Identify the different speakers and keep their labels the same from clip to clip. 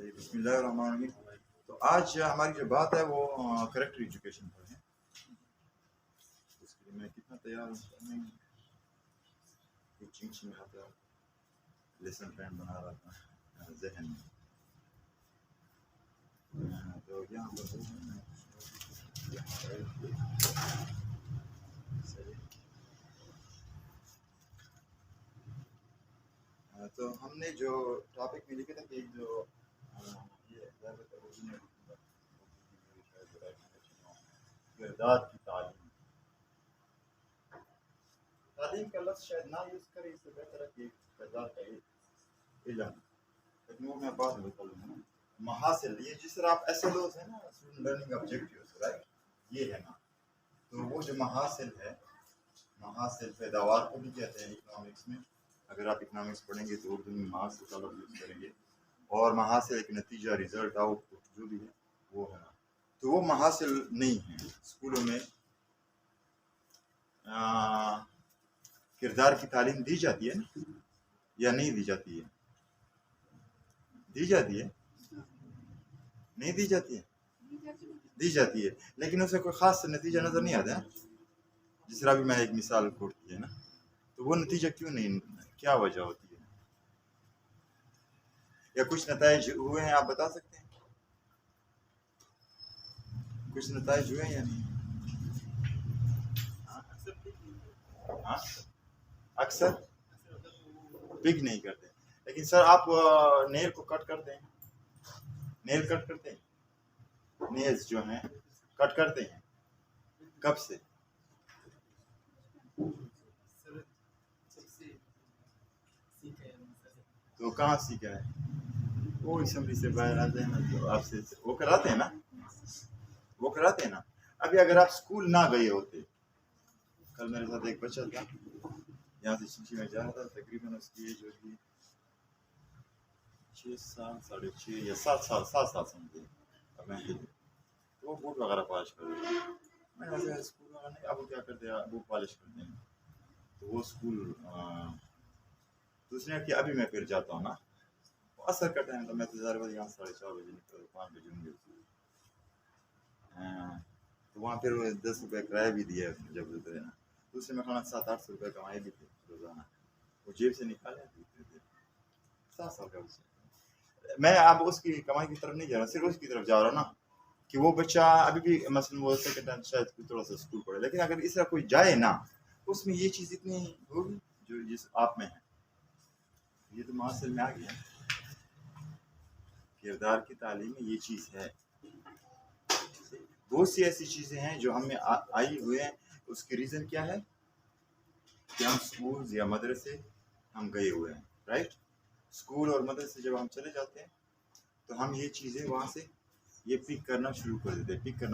Speaker 1: بسم اللہ الرحمن الرحیم. تو آج ہماری جو بات ہے وہ کریکٹر ایجوکیشن پر ہے. اس کے لیے میں کتنا تیار ہوں. کچھ چیز میں آتا لیسن پلان بنا رہا تھا ذہن میں. تو یہاں پر تو ہم نے جو ٹاپک میں لکھا تھا کہ جو کردار کی تعلیم کا لفظ شاید نہ یوز کرے، اس سے بہتر ہے کہ کردار کا علم. لیکن وہ میں بعد میں بتا لوں گا. محاصل، یہ جس طرح آپ ایس ایل اوز ہیں نا، اسٹوڈنٹ لرننگ آبجیکٹیوز، رائٹ، یہ ہے نا. تو وہ جو محاصل ہے، محاصل پیداوار کو بھی کہتے ہیں اکنامکس میں. اگر آپ اکنامکس پڑھیں گے تو اردو میں محاصل کا لفظ یوز کریں گے. اور محاصل ایک نتیجہ، ریزلٹ، آؤٹ پٹ جو بھی ہے وہ ہے نا. تو وہ محاصل نہیں ہیں اسکولوں میں. کردار کی تعلیم دی جاتی ہے نا یا نہیں دی جاتی ہے؟ دی جاتی ہے، نہیں دی جاتی ہے، دی جاتی ہے. لیکن اسے کوئی خاص نتیجہ نظر نہیں آتا ہے. جس طرح بھی میں نے ایک مثال کوٹ کی ہے نا، تو وہ نتیجہ کیوں نہیں، کیا وجہ ہوتی ہے؟ یا کچھ نتائج ہوئے ہیں، آپ بتا سکتے ہیں کچھ نتائج ہوئے ہیں یا نہیں؟ ہاں، اکثر پک نہیں کرتے. لیکن سر آپ نیل کو کٹ کرتے ہیں، نیل کٹ کرتے ہیں، نیلز جو ہیں کٹ کرتے ہیں، کب سے؟ تو کہاں سیکھا ہے؟ وہ اسمبلی سے باہر آتے ہیں نا، تو آپ سے وہ کراتے ہیں نا، وہ کراتے ہیں نا. ابھی اگر آپ اسکول نہ گئے ہوتے، کل میرے ساتھ ایک بچہ تھا یہاں سے شیشی میں جا رہا تھا، تقریباً اس کی ایج ہوگی 6 سال، 6.5 یا 7 سال سمجھے. اب میں وہ بوٹ وغیرہ پالش کر رہے ہیں. میں نے کہا اسکول والا نہیں، اب وہ کیا کرتے ہیں، بوٹ پالش کرتے ہیں. تو وہ اسکول تو اس نے کہ ابھی میں پھر جاتا ہوں نا، اثر کا ٹائم تھا. میں تو 4 بجے یہاں 4:30 بجے نکل 5 بجے ہوں گے. تو وہاں پھر 10 روپے کرایہ بھی دیا جب اترے نا. تو اس سے میں کھانا 700-800 روپے کمائے بھی تھے روزانہ. وہ جیب سے نکالے دیتے تھے. 7 سال کا اس سے. میں اب اس کی کمائی کی طرف نہیں جا رہا، صرف اس کی طرف جا رہا ہوں نا کہ وہ بچہ ابھی بھی مثلاً وہ سیکنڈ ٹائم شاید تھوڑا سا اسکول پڑھے. لیکن اگر اس طرح کوئی جائے نا، اس میں یہ چیز اتنی ہوگی جو جس آپ میں ہے. یہ تو معاشرے میں آ گیا. کردار کی تعلیم میں یہ چیز ہے. بہت سی ایسی چیزیں ہیں جو ہم میں آئی ہوئے ہیں. اس کی ریزن کیا ہے کہ ہم اسکول یا مدرسے ہم گئے ہوئے ہیں، رائٹ. اسکول اور مدرسے جب ہم چلے جاتے ہیں تو ہم یہ چیزیں وہاں سے یہ پک کرنا شروع کر دیتے ہیں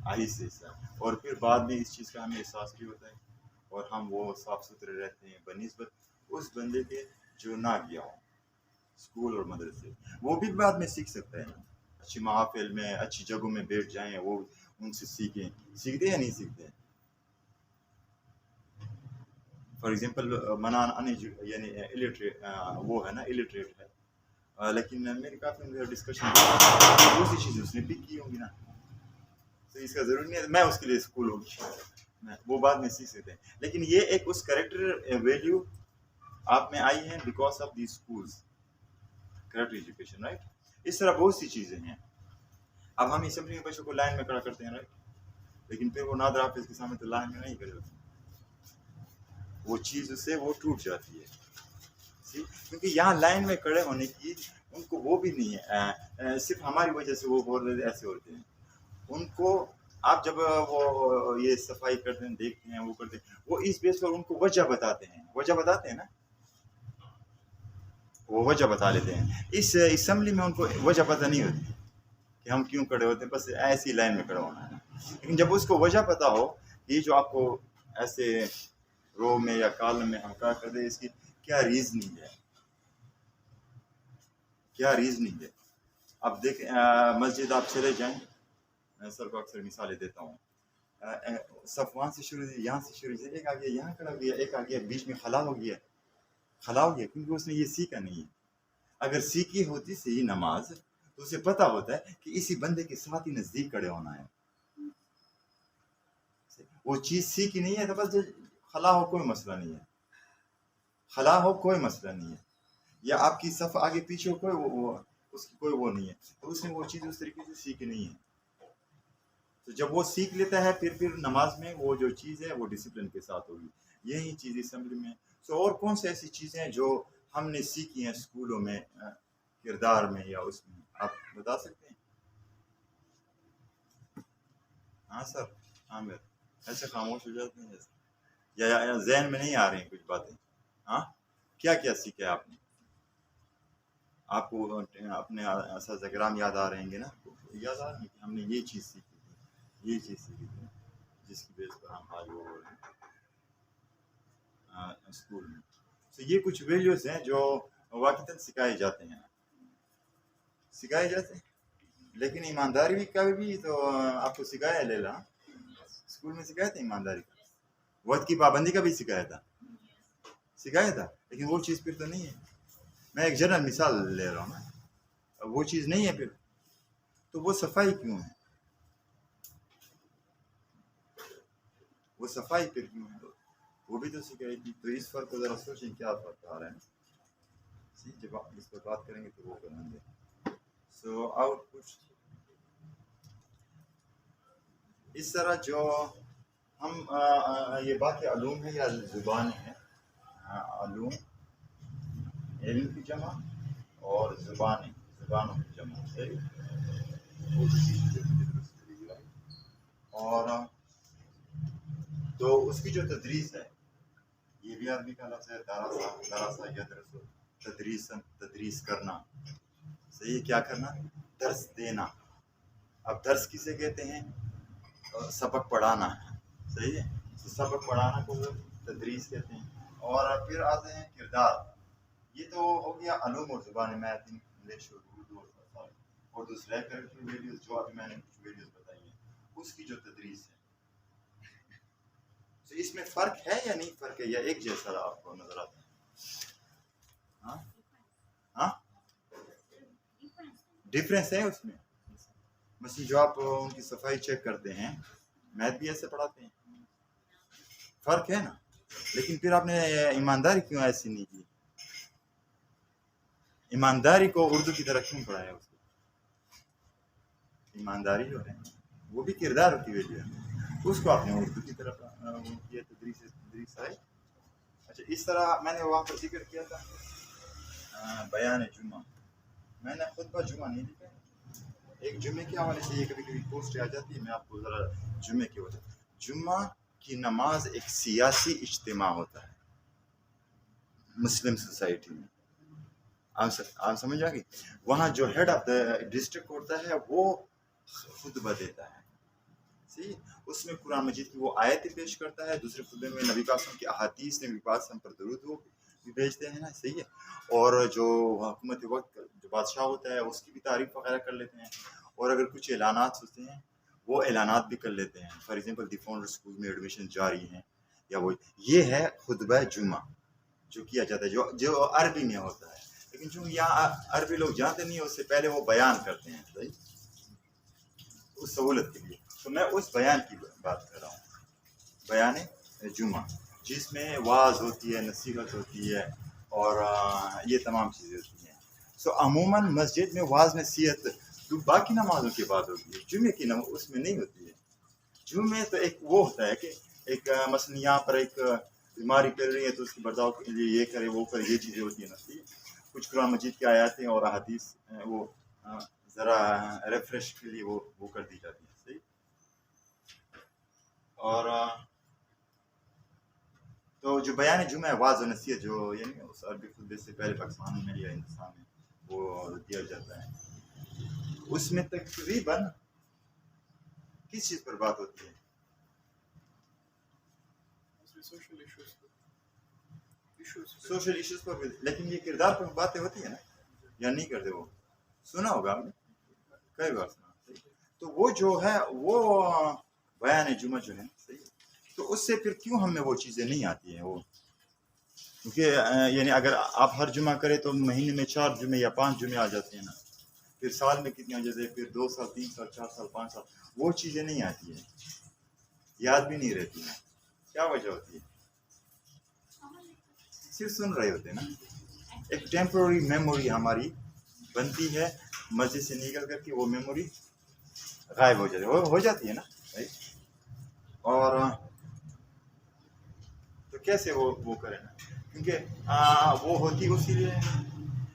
Speaker 1: آہستہ سے. اور پھر بعد میں اس چیز کا ہمیں احساس بھی ہوتا ہے اور ہم وہ صاف ستھرے رہتے ہیں بنسبت اس بندے کے جو نہ گیا ہو اسکول اور مدرسے. وہ بھی بعد میں سیکھ سکتا ہے. اچھی محافل میں، اچھی جگہوں میں بیٹھ جائیں، وہ ان سے سیکھیں. سیکھتے یا نہیں سیکھتے؟ فار ایگزامپل منان یعنی الٹریٹ، وہ ہے نا الٹریٹ ہے، لیکن میری کافی ڈسکشن دوسری چیزیں اس نے پک کی ہوں گی نا. تو اس کا ضروری نہیں ہے میں اس کے لیے اسکول ہوگی، وہ بعد میں سیکھ سکتے ہیں. لیکن یہ ایک اس کریکٹر ویلیو آپ میں آئی ہے because of the schools, character education, right. اس طرح بہت سی چیزیں ہیں. اب ہم اسمبلی کے بچوں کو لائن میں کھڑا کرتے ہیں، رائٹ. لیکن پھر وہ نادر حافظ کے سامنے تو لائن میں نہیں کھڑے ہوتے. وہ چیز اس سے وہ ٹوٹ جاتی ہے. کیونکہ یہاں لائن میں کھڑے ہونے کی ان کو وہ بھی نہیں ہے. صرف ہماری وجہ سے وہ بول رہے ایسے ہوتے ہیں. ان کو آپ جب وہ یہ صفائی کرتے ہیں، دیکھتے ہیں، وہ کرتے ہیں، وہ اس بیس پر ان کو وجہ بتاتے ہیں نا، وہ وجہ بتا لیتے ہیں. اس اسمبلی میں ان کو وجہ پتہ نہیں ہوتی کہ ہم کیوں کھڑے ہوتے ہیں، بس ایسی لائن میں کھڑا ہونا ہے. لیکن جب اس کو وجہ پتہ ہو، یہ جو آپ کو ایسے رو میں یا کالم میں ہم کہا کرتے ہیں، اس کی کیا ریزننگ ہے، کیا ریزننگ ہے. اب دیکھیں مسجد آپ چلے جائیں، میں سر کو اکثر مثالیں دیتا ہوں. صفوان سے شروع یہاں سے شروع، ایک آ گیا یہاں کھڑا ہو گیا، ایک آ گیا بیچ میں خلا ہو گیا کیونکہ اس نے یہ سیکھا نہیں ہے. اگر سیکھی ہوتی صحیح نماز تو اسے پتہ ہوتا ہے کہ اسی بندے کے ساتھ ہی نزدیک کھڑے ہونا ہے. وہ چیز سیکھی نہیں ہے تو بس خلا ہو کوئی مسئلہ نہیں ہے, خلا ہو کوئی مسئلہ نہیں ہے, یا آپ کی صف آگے پیچھے ہو کوئی اس کی کوئی وہ نہیں ہے, تو اس نے وہ چیز اس طریقے سے سیکھی نہیں ہے. تو جب وہ سیکھ لیتا ہے پھر نماز میں وہ جو چیز ہے وہ ڈسپلن کے ساتھ ہوگی. یہی چیز اسمبلی میں. سو اور کون سے ایسی چیزیں ہیں جو ہم نے سیکھی ہیں اسکولوں میں, کردار میں یا اس میں, آپ بتا سکتے ہیں؟ ہاں سر عامر, ایسے خاموش ہو جاتے ہیں جیسے, یا ذہن میں نہیں آ رہی ہیں کچھ باتیں؟ ہاں کیا کیا سیکھا آپ نے؟ آپ کو اپنے اساتذہ کرام یاد آ رہے ہیں گے نا, یاد آ رہے ہیں کہ ہم نے یہ چیز سیکھی تھی, یہ چیز سیکھی تھی جس کی بیس پر ہم آج وہ ہو رہے ہیں اسکول میں. تو یہ کچھ ویلیوز ہیں جو واقعتاً سکھائے جاتے ہیں, سکھائے جاتے ہیں. لیکن ایمانداری کا بھی تو آپ کو سکھایا ہے لیلا, اسکول میں سکھایا تھا ایمانداری کا, وقت کی پابندی کا بھی سکھایا تھا, لیکن وہ چیز پھر تو نہیں ہے. میں ایک جنرل مثال لے رہا ہوں نا, وہ چیز نہیں ہے پھر تو وہ صفائی کیوں ہے؟ وہ صفائی پھر کیوں ہے؟ وہ بھی تو سکھائی تھی. تو اس فرق کو ذرا سوچیں کیا فرق آ رہا ہے, جب آپ اس پر بات کریں گے تو وہ کریں گے. سو آؤٹ پٹ اس طرح جو ہم یہ بات علوم ہے یا زبان ہے, علوم علم کی جمع اور زبانوں کی جمع, صحیح. اور تو اس کی جو تدریس ہے یہ بھی عربی کا لفظ ہے, دراسا یدرس, تدریس کرنا, صحیح. کیا کرنا؟ درس دینا. اب درس کسے کہتے ہیں؟ سبق پڑھانا, صحیح ہے. تو سبق پڑھانا کو تدریس کہتے ہیں. اور پھر آتے ہیں کردار. یہ تو ہو گیا علوم اور زبان. میں انگلش اور دوسرے کریکٹر ویلیوز جو ابھی میں نے کچھ ویلیوز بتائی ہیں, اس کی جو تدریس ہے. تو اس میں فرق ہے یا نہیں فرق ہے, یا ایک جیسا آپ کو نظر آتا ہے؟ ہاں ہاں ڈفرینس ہے اس میں. مثلا جو آپ ان کی صفائی چیک کرتے ہیں, میتھ بھی ایسے پڑھاتے ہیں, فرق ہے نا. لیکن پھر آپ نے ایمانداری کیوں ایسی نہیں کی؟ ایمانداری کو اردو کی طرح کیوں پڑھایا اس کو؟ ایمانداری جو ہے وہ بھی کردار کی ویلیو ہے, اس کو آپ نے اردو کی طرف کیا, تدریس ہے. اچھا, اس طرح میں نے وہاں پر ذکر کیا تھا بیان جمعہ. میں نے خطبہ جمعہ نہیں لکھا, ایک جمعے کے حوالے سے یہ کبھی کبھی پوسٹ آ جاتی ہے. میں آپ کو ذرا جمعے کی وجہ, جمعہ کی نماز ایک سیاسی اجتماع ہوتا ہے مسلم سوسائٹی میں. آپ سمجھ آ گئی. وہاں جو ہیڈ آف دا ڈسٹرکٹ ہوتا ہے وہ خطبہ دیتا ہے, صحیح. اس میں قرآن مجید کی وہ آیتیں پیش کرتا ہے, دوسرے خطبے میں نبی پاک کی احادیث, نبی پاک پر درود وہ بھی بھیجتے ہیں نا, صحیح ہے. اور جو حکومت وقت جو بادشاہ ہوتا ہے اس کی بھی تعریف وغیرہ کر لیتے ہیں. اور اگر کچھ اعلانات ہوتے ہیں وہ اعلانات بھی کر لیتے ہیں. For example the founder school میں ایڈمیشن جاری ہیں, یا وہ یہ ہے خطبہ جمعہ جو کیا جاتا ہے, جو عربی میں ہوتا ہے. لیکن چونکہ یہاں عربی لوگ جانتے نہیں ہیں, اس سے پہلے وہ بیان کرتے ہیں, صحیح, اس سہولت کے لیے. تو میں اس بیان کی بات کر رہا ہوں, بیان جمعہ, جس میں وعظ ہوتی ہے, نصیحت ہوتی ہے, اور یہ تمام چیزیں ہوتی ہیں. سو عموماً مسجد میں وعظ نصیحت تو باقی نمازوں کے بعد ہوتی ہے, جمعے کی اس میں نہیں ہوتی ہے. جمعے تو ایک وہ ہوتا ہے کہ ایک مثلا یہاں پر ایک بیماری پھیل رہی ہے تو اس کی برداؤ کے لیے یہ کرے وہ کرے, یہ چیزیں ہوتی ہیں نا. کچھ قرآن مجید کی آیاتیں اور احادیث وہ ذرا ریفریش کے لیے وہ کر دی جاتی ہیں, صحیح. اور تو جو بیان جمعہ ہے, واضح نصیحت جو یعنی اس عربی خطبے سے پہلے پاکستان میں یا ہندوستان میں وہ دیا جاتا ہے, اس میں تقریباً کس چیز پر بات ہوتی ہے؟ سوشل ایشوز پر. لیکن یہ کردار پر باتیں ہوتی ہیں نا, یا نہیں کرتے؟ وہ سنا ہوگا آپ نے کئی بار سنا. تو وہ جو ہے وہ بیان جمعہ جو ہے, صحیح. تو اس سے پھر کیوں ہمیں وہ چیزیں نہیں آتی ہیں؟ وہ کیونکہ یعنی اگر آپ ہر جمعہ کریں تو مہینے میں 4 جمعے یا 5 جمعے آ جاتے ہیں نا، پھر سال میں کتنے آ جاتے ہیں، پھر 2 سال 3 سال 4 سال 5 سال، وہ چیزیں نہیں آتی ہیں، یاد بھی نہیں رہتی ہیں. کیا وجہ ہوتی ہے؟ صرف سن رہے ہوتے ہیں نا. ایک ٹیمپرری میموری ہماری بنتی ہے، مسجد سے نکل کر کے وہ میموری غائب ہو جاتی ہے نا. اور تو کیسے وہ کریں نا، کیونکہ وہ ہوتی اسی لیے.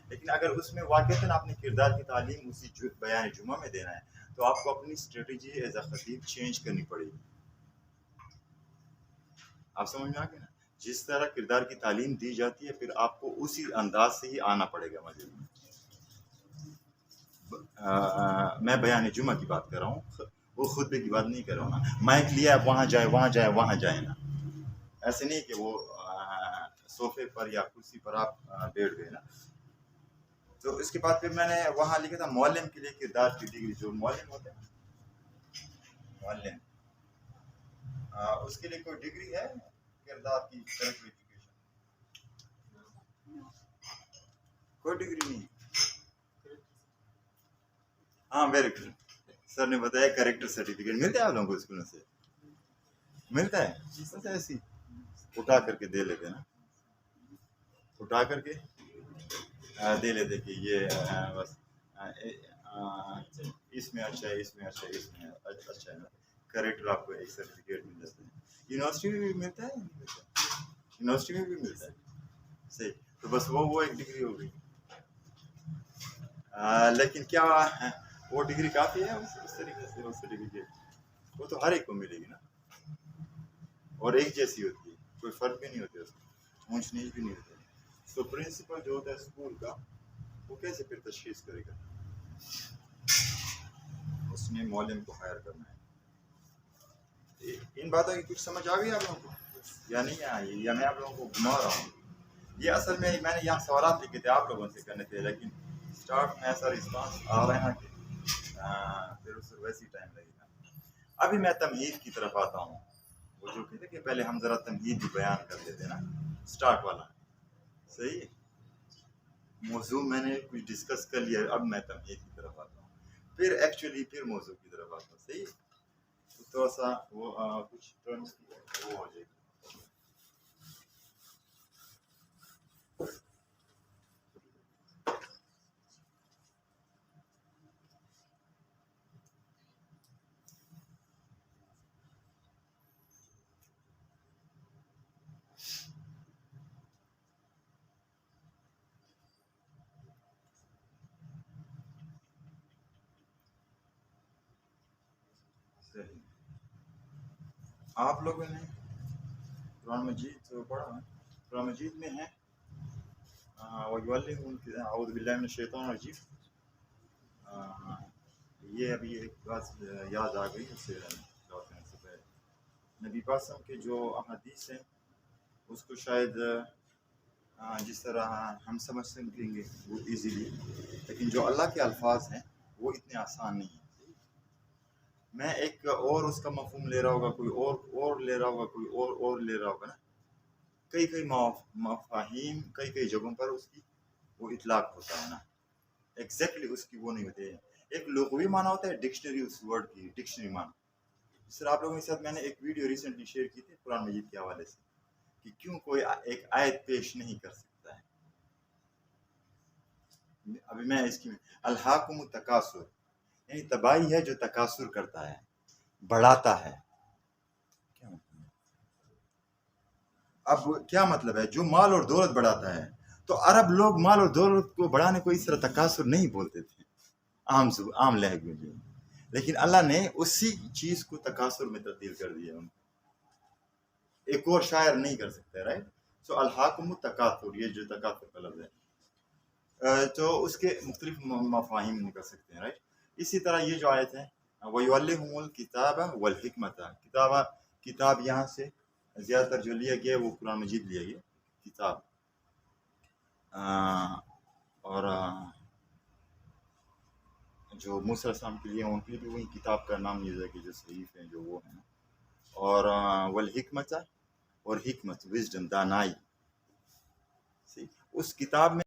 Speaker 1: لیکن اگر اس میں واقعتاً آپ نے کردار کی تعلیم اسی بیان جمعہ میں دینا ہے تو آپ کو اپنی اسٹریٹجی ایز اے خطیب چینج کرنی پڑے گی. آپ سمجھ میں آ گئے نا، جس طرح کردار کی تعلیم دی جاتی ہے پھر آپ کو اسی انداز سے ہی آنا پڑے گا مسجد میں. میں بیان جمعہ کی بات کر رہا ہوں، وہ خطبے کی بات نہیں کر رہا ہوں نا. مائک لیا وہاں جائے نا، ایسے نہیں کہ وہ صوفے پر یا کرسی پر آپ بیٹھ گئے نا. تو اس کے بعد پھر میں نے وہاں لکھا تھا معلم کے لیے کردار کی ڈگری. جو معلم ہوتے ہیں معلم، اس کے لیے کوئی ڈگری ہے کردار کی کوالیفیکیشن؟ کوئی ڈگری نہیں. ہاں ویری گڈ، سر نے بتایا کریکٹر سرٹیفکیٹ ملتا ہے آپ لوگوں کو اسکولوں سے؟ ملتا ہے بس ایسی اٹھا کر کے دے لیتے نا، اٹھا کر کے دے لیتے کہ یہ بس اس میں اچھا ہے، اس میں اچھا ہے، اس میں اچھا ہے نا. کریکٹر آپ کو ایک سرٹیفکیٹ مل جاتا ہے. یونیورسٹی میں بھی ملتا ہے، یونیورسٹی میں بھی ملتا ہے. صحیح، تو بس وہ ایک ڈگری ہو گئی. لیکن کیا وہ ڈگری کافی ہے اس طریقے سے؟ وہ سرٹیفکیٹ وہ تو ہر ایک کو ملے گی نا، اور ایک جیسی ہوتی ہے، کوئی فرق بھی نہیں ہوتا اس میں، اونچ نیچ بھی نہیں ہوتا. تو پرنسپل جو ہوتا ہے اسکول کا وہ کیسے پھر تشخیص کرے گا؟ اس نے معلم کو ہائر کرنا ہے. ان باتوں کی کچھ سمجھ آ گئی آپ لوگوں کو یا نہیں آئی، یا میں آپ لوگوں کو گھما رہا ہوں؟ یہ اصل میں نے یہاں سوالات لکھے تھے آپ لوگوں سے کرنے تھے، لیکن اسٹارٹ میں ایسا رسپانس آ رہا ہے کہ پھر اس ویسے ہی ٹائم لگے گا. ابھی میں تمہید کی طرف آتا ہوں. وہ جو کہتے کہ پہلے ہم ذرا تمہید بھی بیان کر لیتے نا، اسٹارٹ والا. صحیح، موضوع میں نے کچھ ڈسکس کر لیا، اب میں تمہید کی طرف آتا ہوں، پھر ایکچولی پھر موضوع کی طرف آتا ہوں. صحیح، تھوڑا سا وہ کچھ ٹرمز وہ ہو جائے گی. آپ لوگوں نے قرآن مجید پڑھا ہے؟ قرآن مجید میں ہے اعوذ باللہ من الشیطان الرجیم. یہ ابھی ایک بات یاد آ گئی اس سے پہلے نبی پاسم کے جو احادیث ہیں اس کو شاید جس طرح ہم سمجھ سکیں گے وہ ایزیلی، لیکن جو اللہ کے الفاظ ہیں وہ اتنے آسان نہیں ہیں. میں ایک اور اس کا مفہوم لے رہا ہوگا، کوئی اور لے رہا ہوگا، کوئی اور لے رہا ہوگا نا. کئی مفاہیم کئی جگہوں پر اس کی وہ اطلاق ہوتا ہے نا، ایگزیکٹلی اس کی وہ نہیں ہوتی ہے. ایک لغوی معنی ہوتا ہے، ڈکشنری اس ورڈ کی ڈکشنری معنی. اس طرح آپ لوگوں کے ساتھ میں نے ایک ویڈیو ریسنٹلی شیئر کی تھی قرآن مجید کے حوالے سے کہ کیوں کوئی ایک آیت پیش نہیں کر سکتا ہے. ابھی میں اس کی الہاکم التکاثر یعنی تباہی ہے جو تکاثر کرتا ہے، بڑھاتا ہے. اب کیا مطلب ہے؟ جو مال اور دولت بڑھاتا ہے. تو عرب لوگ مال اور دولت کو بڑھانے کو اس طرح تکاثر نہیں بولتے تھے عام لہجے میں، لیکن اللہ نے اسی چیز کو تکاثر میں تبدیل کر دیا. ایک اور شاعر نہیں کر سکتا، رائٹ. سو الہاکم التکاثر، یہ جو تکاثر کا لفظ ہے تو اس کے مختلف مفاہیم نکل سکتے ہیں، رائٹ. اسی طرح یہ جو آیت ہے وَيُعَلِّمُهُمُ الْكِتَابَ وَالْحِكْمَةَ، کتاب یہاں سے زیادہ تر جو لیا گیا وہ قرآن مجید لیا گیا کتاب. اور جو موسیٰ علیہ السلام کے لیے ان کے لیے بھی وہی کتاب کا نام یہ ہے کہ جو صحیف ہیں جو وہ ہیں. اور والحکمت اور حکمت وزڈم دانائی. اس کتاب میں